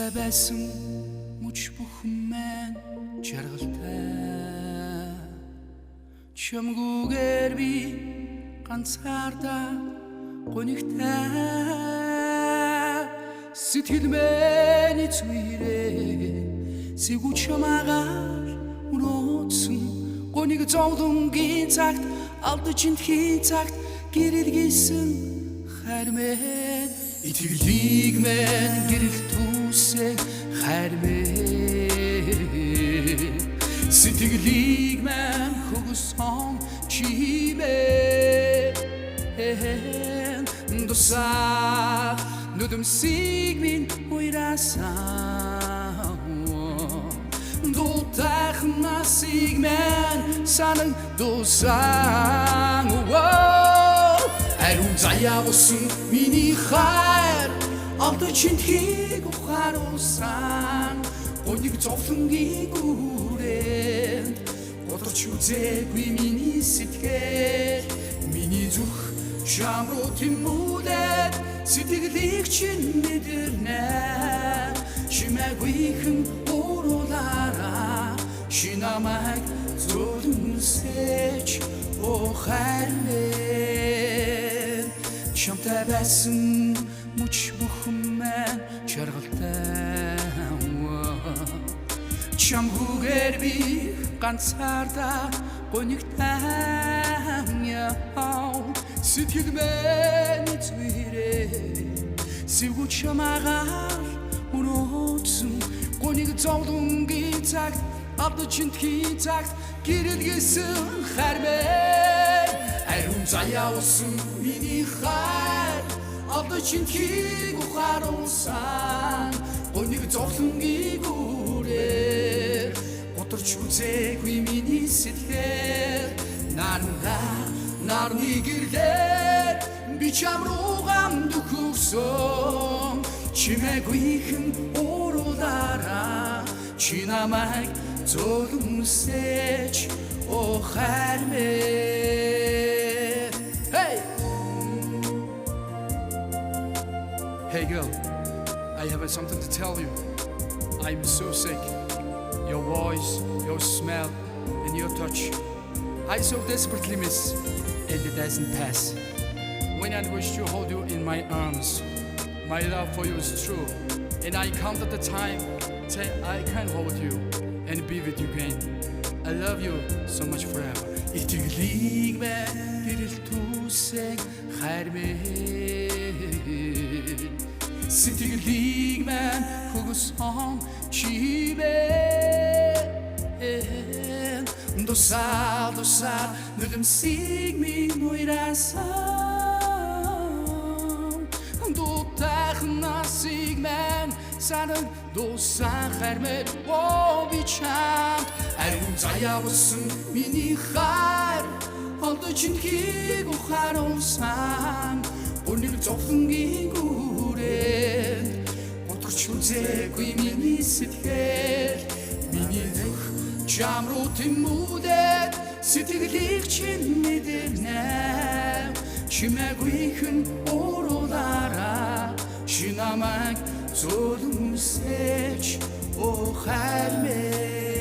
Чамтай байсан мөч бүхэн маань жаргалтай Чамгүйгээр би ганцаардаа гонигтай Сэтгэл минь эцвэрээ Сэгүү чамаагаар өнөөцөн Гоник зовлонгийн цагт алдаж интхийн цагт гэрэлгийсэн хармэн Итгэлийг мэн гэрэл түүсэг хармэн Сэтгэлийг мэн хөгсөн чимэн Дусаа нүдэмсийг минь уйрасан Дутайхан насыг мэн санан дусан Ариун заяавсан миний хайр Алдаж интхийг ухааруулсан Гоник зовлонгийн үрээнд Годорч үзээгүй миний сэтгэл Миний зүрх чам руу тэмүүлээд Сэтгэлийг чинь мэдэрнэ Чимээгүйхэн уруулаараа Чи намайг зөвлөмсөж хайрмэн Чамтай байсан мөч бүхэн маань жаргалтай Чамгүйгээр би ганцаардаа гонигтай Сэтгэл минь эцвэрээ Сэгүү чамаагаар өнөөцөн Гоник зовлонгийн цагт Алдаж интхийн цагт гэрэлгийсэн хармэн Ариун заяавсан миний хайр Алдаж интхийг ухааруулсан Гоник зовлонгийн үрээр Годорч үзээгүй миний сэтгэл Нарны гэрлэр би чам руу гамд өгсөн Чимээгүйхэн уруулаараа Чи намайг зөвлөмсөж хармэн Hey girl, I have something to tell you. I'm so sick. Your voice, your smell, and your touch. I so desperately miss, and it doesn't pass. When I wish to hold you in my arms, my love for you is true, and I count at the time till I can hold you and be with you again. I love you so much forever. Итгэлийг мэн гэрэл түүсэг хармэн Сэтгэлийг мэн хөгсөн чимэн Дусаа нүдэмсийг минь уйрасан Дутайхан насыг мэн санан дусан хармэн би чамд Ариун заяавсан миний хайр Алдаж интхийг ухааруулсан Гоник зовлонгийн үрээнд Годорч үзээгүй миний сэтгэл Миний зүрх чам руу тэмүүлээд Сэтгэлийг чинь мэдэрнэ Чимээгүйхэн уруулаараа Чи намайг зөвлөмсөж хармэн